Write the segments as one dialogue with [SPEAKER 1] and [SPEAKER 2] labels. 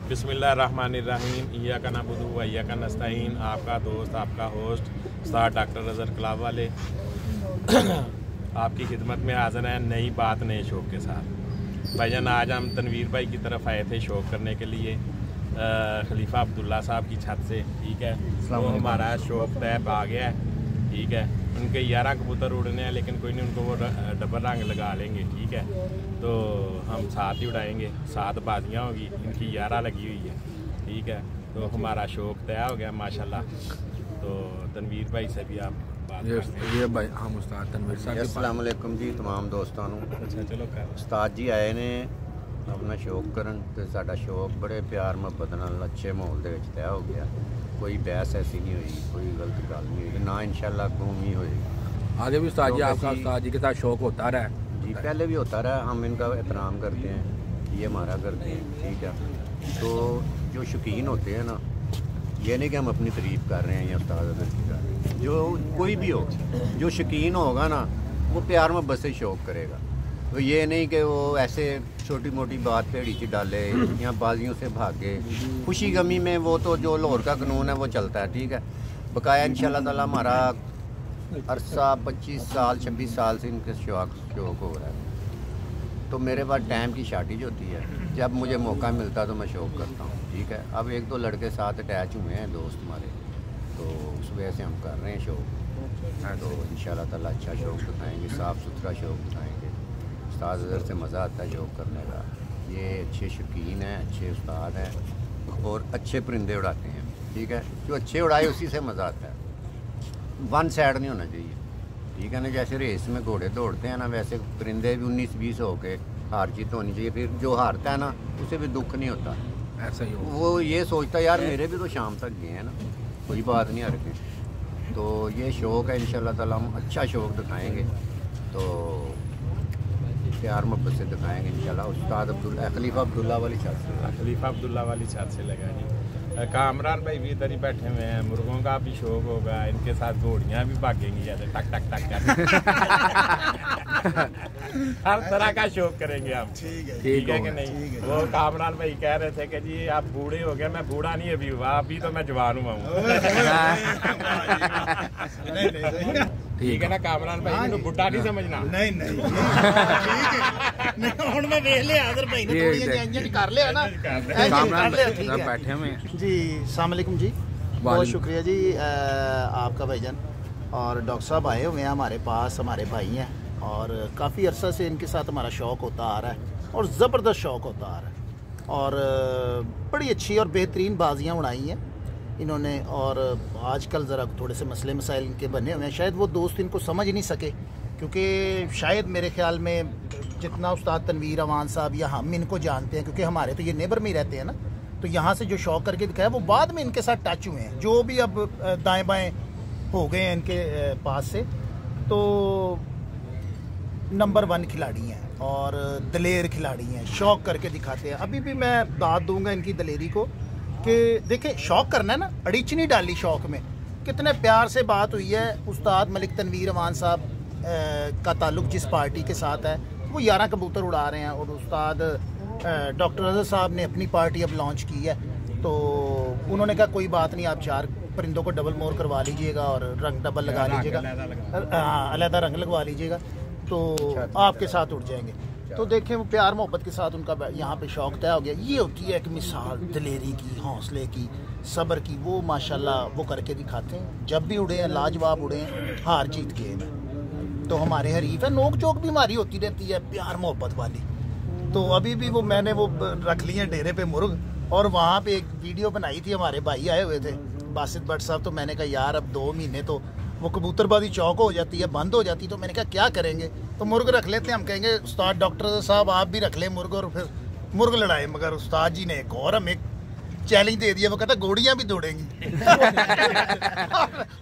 [SPEAKER 1] बिस्मिल्लाहिर्रहमानिर्रहीम इय्याका नअबुदु व इय्याका नस्तईन। आपका दोस्त, आपका होस्ट उस्ताद डॉक्टर रज़र कलाव वाले आपकी खिदमत में हाज़िर हैं नई बात नए शौक़ के साथ। भाईजान आज हम तनवीर भाई की तरफ आए थे शौक़ करने के लिए खलीफा अब्दुल्ला साहब की छत से। ठीक है, तो हमारा शौक़ तय आ गया है। ठीक है, उनके 11 कबूतर उड़ने हैं, लेकिन कोई नहीं, उनको वो डबल रंग लगा लेंगे। ठीक है, तो हम 7 ही उड़ाएंगे, 7 बाजियाँ होगी, इनकी 11 लगी हुई है। ठीक है, तो हमारा शौक़ तय हो गया माशाल्लाह। तो तनवीर भाई से भी आप
[SPEAKER 2] ये भाई हम उस्ताद तनवीर साहब
[SPEAKER 3] अस्सलाम वालेकुम जी तमाम दोस्तों नूं।
[SPEAKER 1] अच्छा चलो कर
[SPEAKER 3] उस्ताद जी आए ने अपना शौक करन ते साडा शौक बड़े प्यार मुहब्बत नाल अच्छे माहौल दे विच तय हो गया। कोई बहस ऐसी नहीं हुई, कोई गलत गल नहीं हुई, ना इंशाल्लाह घूमी होएगी।
[SPEAKER 2] आगे भी उस्ताद जी आपका उस्ताद जी के साथ शौक होता रहा
[SPEAKER 3] जी, पहले भी होता रहा। हम इनका एहतराम करते हैं, ये हमारा करते हैं। ठीक है, तो जो शौकीन होते हैं ना, ये नहीं कि हम अपनी तारीफ़ कर रहे हैं या उस्ताद अदर की कर रहे हैं। जो कोई भी हो, जो शौकीन होगा ना, वो प्यार मोहब्बत से शौक करेगा। तो ये नहीं कि वो ऐसे छोटी मोटी बात पे ची डाले या बाजियों से भागे। खुशी गमी में वो तो जो लाहौर का कानून है वो चलता है। ठीक है, बकाया इंशाल्लाह ताला हमारा अरसा 25 साल 26 साल से इनके शौक हो रहा है। तो मेरे पास टाइम की शार्टेज होती है, जब मुझे मौका मिलता है तो मैं शौक करता हूँ। ठीक है, अब 1-2 लड़के साथ अटैच हुए हैं दोस्त हमारे, तो उस वजह से हम कर रहे हैं शौक। तो इंशाल्लाह ताला अच्छा शौक दिखाएँगे, साफ़ सुथरा शौक दिखाएँगे। उस्ताद अदर से मज़ा आता है शौक करने का। ये अच्छे शौकीन हैं, अच्छे उस्ताद हैं और अच्छे परिंदे उड़ाते हैं। ठीक है, जो अच्छे उड़ाए उसी से मज़ा आता है। वन साइड नहीं होना चाहिए। ठीक है ना, जैसे रेस में घोड़े दौड़ते हैं ना, वैसे परिंदे भी 19-20 हो के हार जीत होनी चाहिए। फिर जो हारता है ना, उसे भी दुख नहीं होता।
[SPEAKER 2] ऐसा ही हो।
[SPEAKER 3] वो ये सोचता है यार मेरे भी तो शाम तक गए हैं ना, कोई बात नहीं हार के। तो ये शौक़ है, इंशाल्लाह ताला हम अच्छा शौक़ दिखाएँगे, तो प्यार मोहब्बत से दिखाएँगे इंशाल्लाह। उस्ताद खलीफा अब्दुल्ला वाली छत से,
[SPEAKER 1] खलीफा अब्दुल्ला वाली छत से लगा जी। कामरान भाई भी इधर ही बैठे हुए हैं, मुर्गों का भी शौक होगा, इनके साथ घोड़ियाँ भी भागेंगी जैसे टक टक टक कर हर तरह का शौक करेंगे हम। ठीक है कि नहीं? वो कामरान भाई कह रहे थे कि जी आप बूढ़े हो गए। मैं बूढ़ा नहीं अभी हुआ, अभी तो मैं जवान हुआ हूँ। ठीक है ना कामरान भाई, मैंने बुढ़ा नहीं समझना।
[SPEAKER 4] नहीं नहीं हुण मैं वेख लिया अगर भाई ने थोड़ी इंजन कर लिया ना,
[SPEAKER 2] कामरान भाई बैठे हुए हैं
[SPEAKER 4] जी। अस्सलाम वालेकुम जी, बहुत शुक्रिया जी आपका भाईजान। और डॉक्टर साहब आए हुए हैं हमारे पास, हमारे भाई हैं, और काफ़ी अरसा से इनके साथ हमारा शौक़ होता आ रहा है और ज़बरदस्त शौक़ होता आ रहा है। और बड़ी अच्छी और बेहतरीन बाजियाँ उड़ाई हैं इन्होंने। और आजकल ज़रा थोड़े से मसले मसाइल इनके बने हुए हैं, शायद वो दोस्त इनको समझ ही नहीं सके, क्योंकि शायद मेरे ख्याल में जितना उस्ताद तनवीर अवान साहब या हम इनको जानते हैं, क्योंकि हमारे तो ये नेबर में ही रहते हैं ना, तो यहाँ से जो शौक़ करके दिखाया वो बाद में इनके साथ टच हुए हैं, जो भी अब दाएँ बाएँ हो गए हैं इनके पास से। तो नंबर 1 खिलाड़ी हैं और दलेर खिलाड़ी हैं, शौक़ करके दिखाते हैं। अभी भी मैं दाद दूंगा इनकी दलेरी को कि देखें, शौक़ करना है ना, अड़ीच नहीं डाली शौक़ में। कितने प्यार से बात हुई है। उस्ताद मलिक तनवीर अवान साहब का ताल्लुक़ जिस पार्टी के साथ है, वो 11 कबूतर उड़ा रहे हैं, और उस्ताद डॉक्टर रज़ा साहब ने अपनी पार्टी अब लॉन्च की है। तो उन्होंने कहा कोई बात नहीं, आप 4 परिंदों को डबल मोर करवा लीजिएगा और रंग डबल लगा लीजिएगा, अलहदा रंग लगवा लीजिएगा, तो आपके साथ उड़ जाएंगे। तो देखें, वो प्यार मोहब्बत के साथ उनका यहाँ पे शौक़ तय हो गया। ये होती है एक मिसाल दलेरी की, हौसले की, सब्र की। वो माशाल्लाह वो करके दिखाते हैं। जब भी उड़े हैं लाजवाब उड़े हैं, हार जीत गेम है। तो हमारे हरीफ है, नोक चोक भी हमारी होती रहती है प्यार मोहब्बत वाली। तो अभी भी वो मैंने वो रख लिए डेरे पे मुर्ग, और वहाँ पे एक वीडियो बनाई थी, हमारे भाई आए हुए थे बासित भट्ट साहब। तो मैंने कहा यार अब 2 महीने तो वो कबूतरबाजी चौक हो जाती है, बंद हो जाती है। तो मैंने कहा क्या करेंगे, तो मुर्ग रख लेते हैं। हम कहेंगे उस्ताद डॉक्टर साहब आप भी रख लें मुर्ग, और फिर मुर्ग लड़ाए। मगर उस्ताद जी ने एक और हमें चैलेंज दे दिया, वो कहता घोड़ियाँ भी दौड़ेंगी।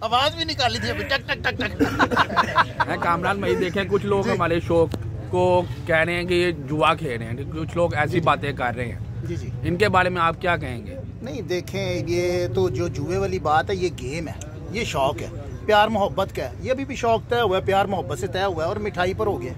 [SPEAKER 4] आवाज़ भी निकाली थी अभी, टक टक टक टक।
[SPEAKER 2] कामरान भाई देखें, कुछ लोग हमारे शौक को कह रहे हैं कि ये जुआ खेल रहे हैं, कुछ लोग ऐसी बातें कर रहे हैं।
[SPEAKER 4] जी जी,
[SPEAKER 2] इनके बारे में आप क्या कहेंगे?
[SPEAKER 4] नहीं देखें, ये तो जो जुए वाली बात है, ये गेम है, ये शौक़ है, प्यार मोहब्बत का है। ये अभी भी शौक़ तय हुआ है, प्यार मोहब्बत से तय हुआ है, और मिठाई पर हो गया।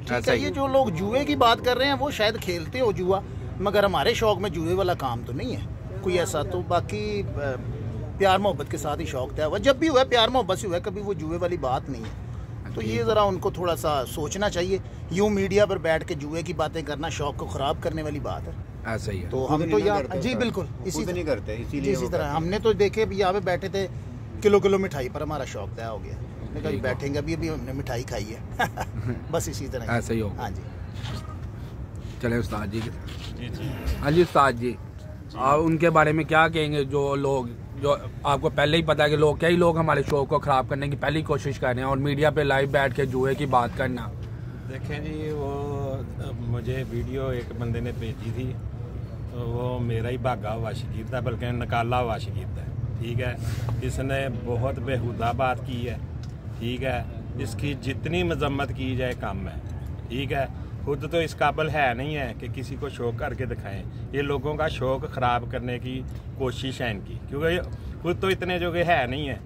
[SPEAKER 4] ठीक है, ये जो लोग जुए की बात कर रहे हैं वो शायद खेलते हो जुआ, मगर हमारे शौक में जुए वाला काम तो नहीं है कोई ऐसा। तो बाकी प्यार मोहब्बत के साथ ही शौक तय हुआ, जब भी हुआ प्यार मोहब्बत से हुआ, कभी वो जुए वाली बात नहीं है। तो ये ज़रा उनको थोड़ा सा सोचना चाहिए। यूँ मीडिया पर बैठ के जुए की बातें करना शौक को ख़राब करने वाली बात है।
[SPEAKER 2] ऐसा ही है।
[SPEAKER 4] तो हम तो यहाँ जी बिल्कुल इसी
[SPEAKER 3] नहीं करते,
[SPEAKER 4] इसी तरह हमने तो देखे अभी यहाँ पे बैठे थे, किलो मिठाई पर हमारा शौक तय हो गया। हमने कहा बैठेंगे, अभी हमने मिठाई खाई है बस इसी तरह
[SPEAKER 2] ऐसा ही हो।
[SPEAKER 4] हाँ जी,
[SPEAKER 2] चले उस्ताद जी हाँ जी उस्ताद जी, आप उनके बारे में क्या कहेंगे जो लोग, जो आपको पहले ही पता है कि लोग, कई लोग हमारे शो को ख़राब करने की पहली कोशिश कर रहे हैं और मीडिया पे लाइव बैठ के जुए की बात करना।
[SPEAKER 1] देखें जी, वो मुझे वीडियो एक बंदे ने भेजी थी, तो वो मेरा ही भागा हुआ शागिर्द था, बल्कि निकाला हुआ शागिर्द है। ठीक है, इसने बहुत बेहुदा बात की है। ठीक है, इसकी जितनी मजम्मत की जाए कम है। ठीक है, खुद तो इस काबिल है नहीं है कि किसी को शौक करके दिखाएं। ये लोगों का शौक ख़राब करने की कोशिश है इनकी, क्योंकि खुद तो इतने जो है नहीं है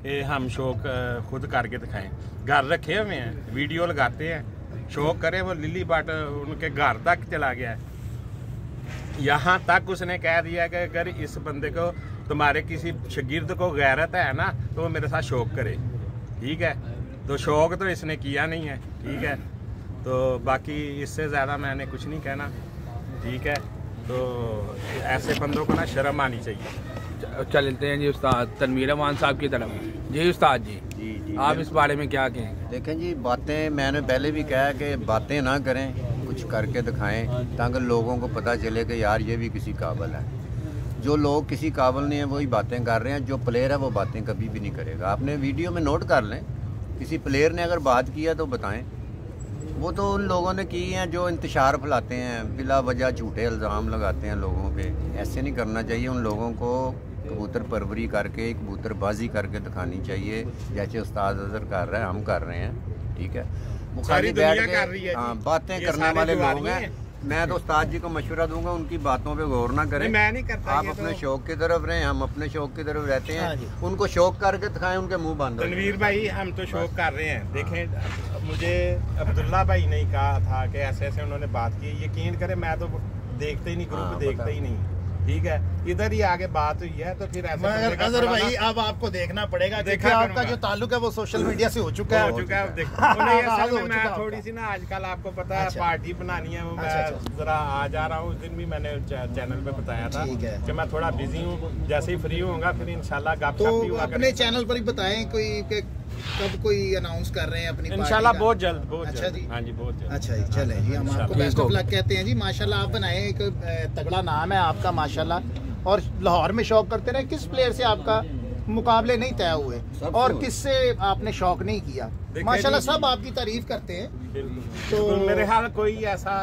[SPEAKER 1] कि हम शौक खुद करके दिखाएं। घर रखे हुए हैं, वीडियो लगाते हैं, शौक करे। वो लिली बाट उनके घर तक चला गया है, यहाँ तक उसने कह दिया कि अगर इस बंदे को, तुम्हारे किसी शागिर्द को गैरत है ना, तो वो मेरे साथ शौक करे। ठीक है, तो शौक तो इसने किया नहीं है। ठीक है, तो बाकी इससे ज़्यादा मैंने कुछ नहीं कहना। ठीक है, तो ऐसे बंदों को ना शर्म आनी चाहिए।
[SPEAKER 2] चलते हैं जी उस्ताद तनवीर अमान साहब की तरफ। जी उस्ताद जी,
[SPEAKER 3] जी
[SPEAKER 2] आप इस बारे में क्या कहेंगे?
[SPEAKER 3] देखें जी, बातें मैंने पहले भी कहा कि बातें ना करें, कुछ करके दिखाएं, ताकि लोगों को पता चले कि यार ये भी किसी काबिल है। जो लोग किसी काबिल नहीं है वही बातें कर रहे हैं, जो प्लेयर है वो बातें कभी भी नहीं करेगा। आपने वीडियो में नोट कर लें, किसी प्लेयर ने अगर बात किया तो बताएं। वो तो उन लोगों ने की हैं जो इंतशार फैलाते हैं, बिला वजह झूठे इल्ज़ाम लगाते हैं लोगों पे। ऐसे नहीं करना चाहिए। उन लोगों को कबूतर परवरी करके, कबूतरबाजी करके दिखानी चाहिए, जैसे उस्ताद अज़हर कर रहा है, हम कर रहे हैं। ठीक है, वो खाली बैठ के हाँ बातें करने वाले लोग हैं। मैं तो उस्ताद जी को मशवरा दूंगा, उनकी बातों पे गौर ना करें।
[SPEAKER 1] मैं नहीं करता,
[SPEAKER 3] आप अपने
[SPEAKER 1] तो
[SPEAKER 3] शौक की तरफ रहें, हम अपने शौक की तरफ रहते हैं। उनको शौक करके दिखाएं, उनके मुंह बंद।
[SPEAKER 1] तनवीर भाई, हम तो शौक कर रहे हैं। देखें, मुझे अब्दुल्ला भाई ने कहा था कि ऐसे ऐसे उन्होंने बात की, यकीन करें मैं तो देखते ही नहीं, ग्रुप देखते ही नहीं। ठीक है, इधर ही आगे बात हुई है, तो फिर ऐसा
[SPEAKER 4] अजहर भाई अब आपको देखना पड़ेगा, देखिए आपका जो ताल्लुक है वो सोशल मीडिया से हो चुका है।
[SPEAKER 1] मैं थोड़ी सी ना आजकल आपको पता है पार्टी बनानी है, वो मैं जरा आ जा रहा हूँ। उस दिन भी मैंने चैनल पे बताया था कि मैं थोड़ा बिजी हूँ, जैसे ही फ्री होऊंगा फिर इंशाल्लाह गपशप भी होगा।
[SPEAKER 4] अपने चैनल पर ही बताएं कोई कब कोई अनाउंस कर रहे हैं अपनी
[SPEAKER 1] इंशाल्लाह बहुत जल्द, बहुत
[SPEAKER 4] अच्छा
[SPEAKER 1] जल्द।
[SPEAKER 4] जी,
[SPEAKER 1] हाँ जी, बहुत जल्द।
[SPEAKER 4] अच्छा जी, चले जी, हम आपको बेस्ट ऑफ लक कहते हैं जी। माशाल्लाह आप बनाए, एक तगड़ा नाम है आपका माशाल्लाह। और लाहौर में शौक करते रहे। किस प्लेयर से आपका मुकाबले नहीं तय हुए और किससे आपने शौक नहीं किया? माशाल्लाह सब आपकी तारीफ करते हैं।
[SPEAKER 1] तो मेरे ख्याल कोई ऐसा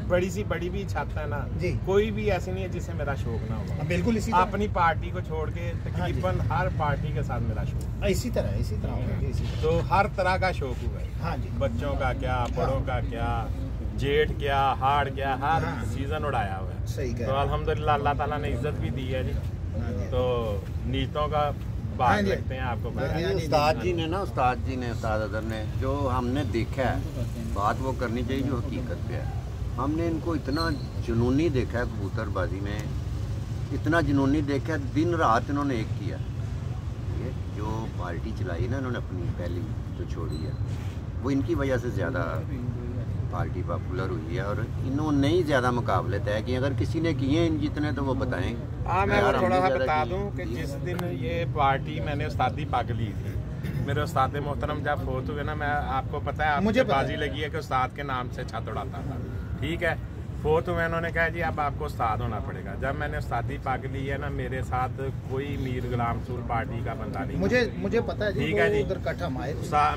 [SPEAKER 1] बड़ी भी छाता है ना
[SPEAKER 4] जी, कोई
[SPEAKER 1] भी ऐसी नहीं है जिससे मेरा शौक ना हो।
[SPEAKER 4] बिल्कुल इसी
[SPEAKER 1] अपनी पार्टी को छोड़ के तकरीबन हर पार्टी के साथ मेरा शौक
[SPEAKER 4] इसी तरह
[SPEAKER 1] तो हर तरह का शौक हुआ है।
[SPEAKER 4] हाँ जी,
[SPEAKER 1] बच्चों का क्या, बड़ों का क्या, जेठ क्या, हाड़ क्या, हर सीजन उड़ाया हुआ है।
[SPEAKER 4] सही
[SPEAKER 1] तो अल्हम्दुलिल्लाह अल्लाह ताला ने इज्जत भी दी है जी। तो नीतों का बात रखते हैं आपको
[SPEAKER 3] उस्ताद जी ने ना, उस्ताद अज़हर ने जो हमने देखा है, बात वो करनी चाहिए जो हकीकत पे है। हमने इनको इतना जुनूनी देखा है कबूतरबाजी में, इतना जुनूनी देखा है, दिन रात इन्होंने एक किया। ये जो पार्टी चलाई ना इन्होंने अपनी पहली जो छोड़ी है, वो इनकी वजह से ज़्यादा पार्टी पॉपुलर हुई है और इन्होंने ही ज़्यादा मुकाबले तय किए। अगर किसी ने किए इन जितने तो वो बताएं।
[SPEAKER 1] हाँ, मैं वो थोड़ा सा बता दूं कि जिस दिन ये पार्टी मैंने उस्तादी पग ली थी, मेरे उस्ताद मोहतरम जब फोत हुए ना, मैं आपको पता है मुझे बाजी लगी है कि उस्ताद के नाम से छत उड़ाता था। ठीक है, फोत हुए, उन्होंने कहा जी अब आपको उस्ताद होना पड़ेगा। जब मैंने उस्तादी पग ली है ना, मेरे साथ कोई मीर गुलाम सूर पार्टी का बंदा नहीं।
[SPEAKER 4] मुझे पता है जी,
[SPEAKER 1] ठीक है जी,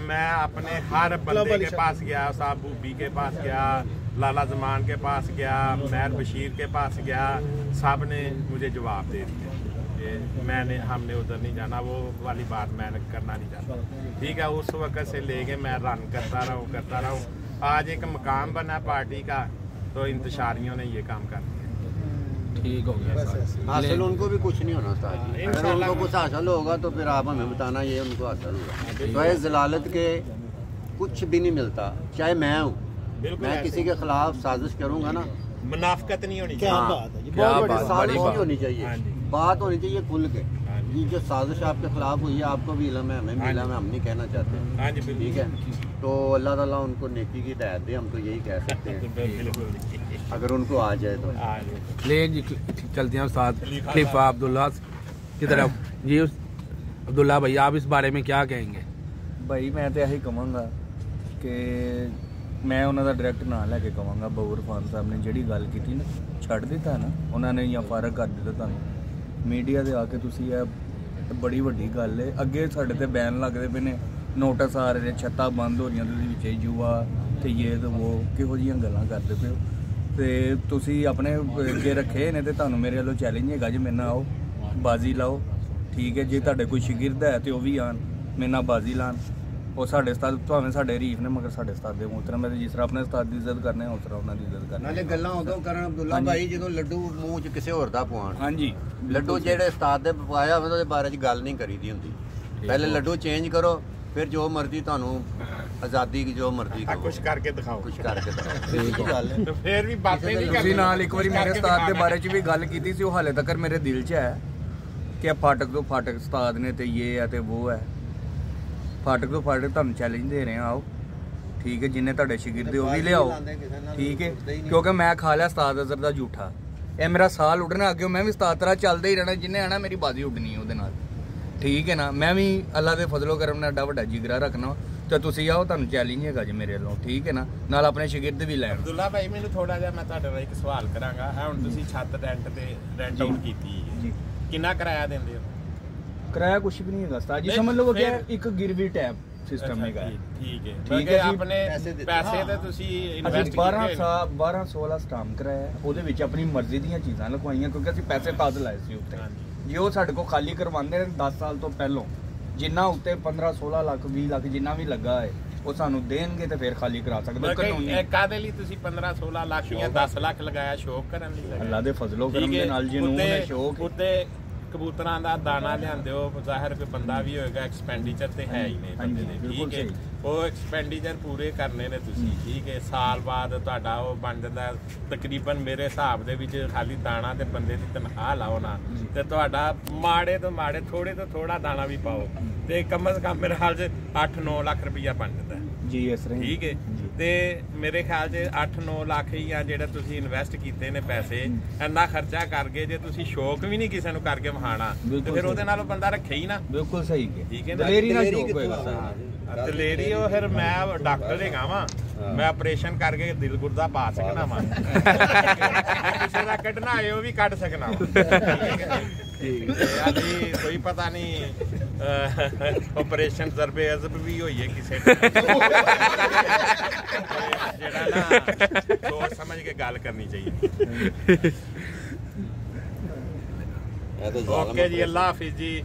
[SPEAKER 1] मैं अपने हर बंदे के पास गया, साहब बूबी के पास गया, लाला जमान के पास गया, महर बशीर के पास गया, सब ने मुझे जवाब दे दिया। हमने उधर नहीं जाना, वो वाली बात मैं करना नहीं चाहता। ठीक है, उस वक्त से लेके मैं रन करता रहा हूँ। आज एक मकाम बना पार्टी का, तो इंतशारियों ने ये काम कर दिया।
[SPEAKER 2] ठीक हो गया।
[SPEAKER 3] हासिल उनको भी कुछ नहीं होना था। अगर उनको कुछ हासिल होगा तो फिर आप हमें बताना ये उनको हासिल होगा। तो इस जलालत के कुछ भी नहीं मिलता। चाहे मैं हूँ, मैं किसी के खिलाफ साजिश करूँगा ना,
[SPEAKER 1] मुनाफकत नहीं होनी
[SPEAKER 4] क्या
[SPEAKER 1] चाहिए।
[SPEAKER 4] बात है जी,
[SPEAKER 2] क्या
[SPEAKER 4] बहुत बड़ी
[SPEAKER 2] बात,
[SPEAKER 4] बात।
[SPEAKER 2] बड़ी
[SPEAKER 3] साजिश
[SPEAKER 2] बात।
[SPEAKER 3] होनी चाहिए,
[SPEAKER 1] हाँ जी।
[SPEAKER 3] बात होनी चाहिए खुल के।
[SPEAKER 1] हाँ जी।
[SPEAKER 3] ये जो साजिश आपके खिलाफ हुई है आपको भी इल्म है, हमें भी
[SPEAKER 1] हाँ
[SPEAKER 3] इल्म
[SPEAKER 1] जी।
[SPEAKER 3] है, हम नहीं कहना चाहते।
[SPEAKER 1] हाँ जी बिल्कुल।
[SPEAKER 3] ठीक है, तो अल्लाह ताला उनको नेकी की हिदायत दे, हम तो यही कह सकते हैं
[SPEAKER 1] बिल्कुल।
[SPEAKER 3] अगर उनको आ जाए तो।
[SPEAKER 1] हाँ जी।
[SPEAKER 2] ले जी चलते हैं उस्ताद खलीफा अब्दुल्ला की तरफ। जी अब्दुल्ला भाई, आप इस बारे में क्या कहेंगे?
[SPEAKER 5] ਭਾਈ ਮੈਂ ਤੇ ਇਹੀ ਕਹਾਂਗਾ ਕਿ ਮੈਂ ਉਹਨਾਂ ਦਾ ਡਾਇਰੈਕਟ ਨਾਂ ਲੈ ਕੇ ਕਹਾਂਗਾ, ਬਊਰ ਖਾਨ ਸਾਹਿਬ ਨੇ ਜਿਹੜੀ ਗੱਲ ਕੀਤੀ ਨਾ, ਛੱਡ ਦਿੱਤਾ ਨਾ ਉਹਨਾਂ ਨੇ ਜਾਂ ਫਾਰਗ ਕਰ ਦਿੱਤਾ ਤੁਹਾਨੂੰ ਮੀਡੀਆ ਦੇ ਆ ਕੇ। ਤੁਸੀਂ ਇਹ ਬੜੀ ਵੱਡੀ ਗੱਲ ਹੈ। ਅੱਗੇ ਸਾਡੇ ਤੇ ਬੈਨ ਲੱਗਦੇ ਪਏ ਨੇ, ਨੋਟਿਸ ਆ ਰਹੇ ਨੇ, ਛੱਤਾਂ ਬੰਦ ਹੋ ਰਹੀਆਂ, ਤੁਸੀਂ ਵਿੱਚ ਯੂਆ ਤੇ ਇਹ ਤੇ ਉਹ ਕਿਹੋ ਜਿਹੀਆਂ ਗੱਲਾਂ ਕਰਦੇ ਪਏ ਹੋ। ਤੇ ਤੁਸੀਂ ਆਪਣੇ ਅੱਗੇ ਰੱਖੇ ਨੇ ਤੇ ਤੁਹਾਨੂੰ ਮੇਰੇ ਵੱਲੋਂ ਚੈਲੰਜ ਹੈਗਾ ਜੀ, ਮੇਰੇ ਨਾਲ ਆਓ, ਬਾਜ਼ੀ ਲਾਓ। ਠੀਕ ਹੈ, ਜੇ ਤੁਹਾਡੇ ਕੋਈ ਸ਼ਾਗਿਰਦ ਹੈ ਤੇ ਉਹ ਵੀ ਆਣ ਮੇਰੇ ਨਾਲ ਬਾਜ਼ੀ ਲਾਣ। ਉਹ ਸਾਡੇ ਉਸਤਾਦ ਭਾਵੇਂ ਸਾਡੇ ਰੀਫ ਨੇ, ਮਗਰ ਸਾਡੇ ਉਸਤਾਦ ਦੇ ਮੁਹਤਰਮ ਹੈ, ਤੇ ਜਿਸ ਤਰ੍ਹਾਂ ਆਪਣੇ ਉਸਤਾਦ ਦੀ ਇੱਜ਼ਤ ਕਰਨੇ ਉਸ ਤਰ੍ਹਾਂ ਉਹਨਾਂ ਦੀ ਇੱਜ਼ਤ ਕਰਨੀ।
[SPEAKER 3] ਨਾਲੇ ਗੱਲਾਂ ਉਦੋਂ ਕਰਨ ਅਬਦੁੱਲਾ
[SPEAKER 5] ਹਾਂਜੀ।
[SPEAKER 3] ਭਾਈ ਜਦੋਂ ਲੱਡੂ ਮੂੰਹ 'ਚ ਕਿਸੇ ਹੋਰ ਦਾ ਪਵਾਉਣ।
[SPEAKER 5] ਹਾਂਜੀ,
[SPEAKER 3] ਲੱਡੂ ਜਿਹੜੇ ਉਸਤਾਦ ਦੇ ਪਵਾਇਆ ਹੋਵੇ ਉਹਦੇ ਬਾਰੇ 'ਚ ਗੱਲ ਨਹੀਂ ਕਰੀਦੀ ਹੁੰਦੀ। ਪਹਿਲੇ ਲੱਡੂ ਚੇਂਜ ਕਰੋ, ਫਿਰ ਜੋ ਮਰਜ਼ੀ ਤੁਹਾਨੂੰ ਆਜ਼ਾਦੀ ਕੀ ਜੋ ਮਰਜ਼ੀ
[SPEAKER 1] हाँ,
[SPEAKER 3] ਕਰੋ,
[SPEAKER 1] कुछ करके दिखाओ।
[SPEAKER 3] ਕੁਝ ਕਰਕੇ ਦਿਖਾਓ। ਇਹ ਕੀ ਗੱਲ ਹੈ?
[SPEAKER 1] तो फिर भी बातें नहीं
[SPEAKER 5] ਤੁਸੀਂ
[SPEAKER 1] करनी।
[SPEAKER 5] ਨਾਲ ਇੱਕ ਵਾਰੀ
[SPEAKER 1] कुछ
[SPEAKER 5] ਮੇਰੇ
[SPEAKER 1] करके
[SPEAKER 5] ਉਸਤਾਦ ਦੇ
[SPEAKER 1] दिखाना।
[SPEAKER 5] ਬਾਰੇ 'ਚ ਵੀ ਗੱਲ ਕੀਤੀ ਸੀ, ਉਹ ਹਾਲੇ ਤੱਕ ਮੇਰੇ ਦਿਲ 'ਚ ਹੈ ਕਿ ਇਹ ਫਾਟਕ ਤੋਂ ਫਾਟਕ ਉਸਤਾਦ ਨੇ ਤੇ ਇਹ ਹੈ ਤੇ ਉਹ ਹੈ। ਫਾਟਕ ਤੋਂ ਫਾਟਕ ਤੁਹਾਨੂੰ ਚੈਲੰਜ ਦੇ ਰਹੇ ਹਾਂ, ਆਓ। ਠੀਕ ਹੈ, ਜਿੰਨੇ ਤੁਹਾਡੇ ਸ਼ਾਗਿਰਦ ਉਹ ਵੀ ਲਿਆਓ। ਠੀਕ ਹੈ, ਕਿਉਂਕਿ ਮੈਂ ਖਾ ਲਿਆ ਉਸਤਾਦ ਅਜ਼ਰ ਦਾ ਝੂਠਾ। ਇਹ ਮੇਰਾ ਸਾਲ ਉੱਡਣਾ, ਅੱਗੇ ਮੈਂ ਵੀ ਉਸਤਾਦ ਤਰ੍ਹਾਂ ਚੱਲਦਾ ਹੀ ਰਹਿਣਾ, ਜਿੰਨੇ ਆਣਾ ਮੇਰੀ ਬਾਜ਼ੀ ਉੱਡਣੀ ਉਹਦੇ ਨਾਲ। ਠੀਕ ਹੈ ਨਾ, ਮੈਂ ਵੀ ਅੱਲਾ ਦੇ ਫਜ਼ਲੋ ਕਰਮ ਨਾਲ ਐਡਾ ਵੱਡਾ ਜਿਗਰਾ ਰੱਖਣਾ। ਤੇ ਤੁਸੀਂ ਆਓ, ਤੁਹਾਨੂੰ ਚੈਲੰਜ ਹੈਗਾ ਜੀ ਮੇਰੇ ਵੱਲੋਂ। ਠੀਕ ਹੈ ਨਾ, ਨਾਲ ਆਪਣੇ ਸ਼ਾਗਿਰਦ ਵੀ ਲੈਣ।
[SPEAKER 1] ਅਬਦੁੱਲਾ ਭਾਈ, ਮੈਨੂੰ ਥੋੜਾ ਜਿਹਾ ਮੈਂ ਤੁਹਾਡੇ ਨਾਲ ਇੱਕ ਸਵਾਲ ਕਰਾਂਗਾ। ਹੁਣ ਤੁਸੀਂ ਛੱਤ ਰੈਂਟ
[SPEAKER 5] ਜੀ।
[SPEAKER 1] ਆਊਟ ਕੀਤੀ ਹੈ,
[SPEAKER 5] ਜੀ,
[SPEAKER 1] ਕਿੰਨਾ ਕਿਰਾਇਆ ਦਿੰਦੇ ਹੋ?
[SPEAKER 5] ਕਿਰਾਇਆ ਕੁਛ ਵੀ ਨਹੀਂ ਹੈਗਾ ਉਸਤਾਦ ਜੀ,
[SPEAKER 1] ਨਹੀਂ,
[SPEAKER 5] ਸਮਝ ਲਓ ਕਿ
[SPEAKER 1] ਫਿਰ-
[SPEAKER 5] ਇੱਕ ਗਿਰਵੀ ਟੈਪ ਸਿਸਟਮ ਹੈਗਾ।
[SPEAKER 1] ਠੀਕ ਹੈ,
[SPEAKER 5] ਠੀਕ
[SPEAKER 1] ਹੈ
[SPEAKER 5] ਹੈ ਜੀ।
[SPEAKER 1] ਆਪਣੇ ਪੈਸੇ ਤੇ ਤੁਸੀਂ
[SPEAKER 5] ਅਸੀਂ
[SPEAKER 1] ਇਨਵੈਸਟ
[SPEAKER 5] 12-16 ਸਟਾਮ ਕਰਾਇਆ, ਉਹਦੇ ਵਿੱਚ ਆਪਣੀ ਮਰਜ਼ੀ ਦੀਆਂ ਚੀਜ਼ਾਂ ਲਗਵਾਈਆਂ, ਕਿਉਂਕਿ ਅਸੀਂ ਪੈਸੇ ਤਦ ਲਾਏ ਸੀ ਉੱਤੇ। ਜੇ ਉਹ ਸਾਡੇ ਕੋਲ ਖਾਲੀ ਕਰਵਾਉਂਦੇ ਨੇ 10 ਸਾਲ ਤੋਂ ਪਹਿਲਾਂ, ਜਿੰਨਾ ਉੱਤੇ 15-16 ਲੱਖ 20 ਲੱਖ ਜਿੰਨਾ ਵੀ ਲੱਗਾ ਹੈ ਉਹ ਸਾਨੂੰ ਦੇਣਗੇ ਤੇ ਫਿਰ ਖਾਲੀ ਕਰਾ ਸਕਦੇ ਕਾਨੂੰਨੀ।
[SPEAKER 1] ਕਾਦੇ ਲਈ ਤੁਸੀਂ 15-16 ਲੱਖ ਜਾਂ 10 ਲੱਖ ਲਗਾਇਆ? ਸ਼ੌਕ ਕਰਨ ਲਈ ਲਗਾਇਆ?
[SPEAKER 5] ਅੱਲਾ ਦੇ ਫਜ਼ਲੋ ਕਰਮ ਦੇ ਨਾਲ ਜਨੂਨ ਹੈ, ਸ਼ੌਕ ਹੈ।
[SPEAKER 1] ਉੱਤੇ ਕਬੂਤਰਾਂ ਦਾ ਦਾਣਾ ਲਿਆਂਦੇ ਹੋ, ਜ਼ਾਹਿਰ ਕੋਈ ਬੰਦਾ ਵੀ ਹੋਏਗਾ, ਐਕਸਪੈਂਡੀਚਰ ਤੇ ਹੈ ਹੀ ਨੇ ਬੰਦੇ ਦੇ।
[SPEAKER 5] ਬਿਲਕੁਲ
[SPEAKER 1] ਠੀਕ ਹੈ,
[SPEAKER 5] ਸਹੀ।
[SPEAKER 1] ਉਹ ਐਕਸਪੈਂਡੀਚਰ ਪੂਰੇ ਕਰਨੇ ਨੇ ਤੁਸੀਂ। ਠੀਕ ਹੈ, ਸਾਲ ਬਾਅਦ ਤੁਹਾਡਾ ਉਹ ਬਣ ਜਾਂਦਾ ਤਕਰੀਬਨ, ਮੇਰੇ ਹਿਸਾਬ ਦੇ ਵਿੱਚ ਖਾਲੀ ਦਾਣਾ ਤੇ ਬੰਦੇ ਦੀ ਤਨਖਾਹ ਲਾਓ ਨਾ, ਤੇ ਤੁਹਾਡਾ ਮਾੜੇ ਤੋਂ ਮਾੜੇ ਥੋੜੇ ਤੋਂ ਥੋੜਾ ਦਾਣਾ ਵੀ ਪਾਓ ਤੇ ਕਮ ਸੇ ਕਮ ਮੇਰੇ ਹਾਲ 'ਚ 8-9 ਲੱਖ ਰੁਪਈਆ ਬਣ ਜਾਂਦਾ ਹੈ।
[SPEAKER 5] ਜੀ ਇਸ ਤਰ੍ਹਾਂ
[SPEAKER 1] ਠੀਕ ਹੈ, ਤੇ ਮੇਰੇ ਖਿਆਲ 'ਚ 8-9 ਲੱਖ ਹੀ ਆ ਜਿਹੜੇ ਤੁਸੀਂ ਇਨਵੈਸਟ ਕੀਤੇ ਨੇ ਪੈਸੇ, ਇੰਨਾ ਖਰਚਾ ਕਰਕੇ ਜੇ ਤੁਸੀਂ ਸ਼ੌਕ ਵੀ ਨਹੀਂ ਕਿਸੇ ਨੂੰ ਕਰਕੇ ਵਹਾਣਾ ਤੇ ਫਿਰ ਉਹਦੇ ਨਾਲੋਂ ਬੰਦਾ ਰੱਖੇ ਹੀ ਨਾ।
[SPEAKER 5] ਬਿਲਕੁਲ ਸਹੀ
[SPEAKER 1] ਠੀਕ
[SPEAKER 5] ਹੈ,
[SPEAKER 1] ਹੈ ਨਾ?
[SPEAKER 5] ਦਲੇਰੀ ਨਾਲ ਸ਼ੌਕ ਹੋਏਗਾ।
[SPEAKER 1] ਦਲੇਰੀ ਉਹ ਫਿਰ ਮੈਂ ਡਾਕਟਰ ਹੈਗਾ ਵਾਂ, ਮੈਂ ਆਪਰੇਸ਼ਨ ਕਰਕੇ ਦਿਲ ਗੁਰਦਾ ਪਾ ਸਕਣਾ ਵਾਂ। ਕਿਸੇ ਦਾ ਕੱਢਣਾ ਹੋਏ ਉਹ ਵੀ ਕੱਢ ਸਕਣਾ ਵਾ। ਜੀ ਕੋਈ ਪਤਾ ਨਹੀਂ ਆਪਰੇਸ਼ਨ ਜ਼ਰਬੇ ਅਜ਼ਬ ਵੀ ਹੋਈ ਹੈ ਕਿਸੇ ਜਿਹੜਾ ਨਾ ਸੋਚ ਸਮਝ ਕੇ ਗੱਲ ਕਰਨੀ ਚਾਹੀਦੀ। ਓਕੇ ਜੀ, ਅੱਲਾ ਹਾਫਿਜ਼ ਜੀ।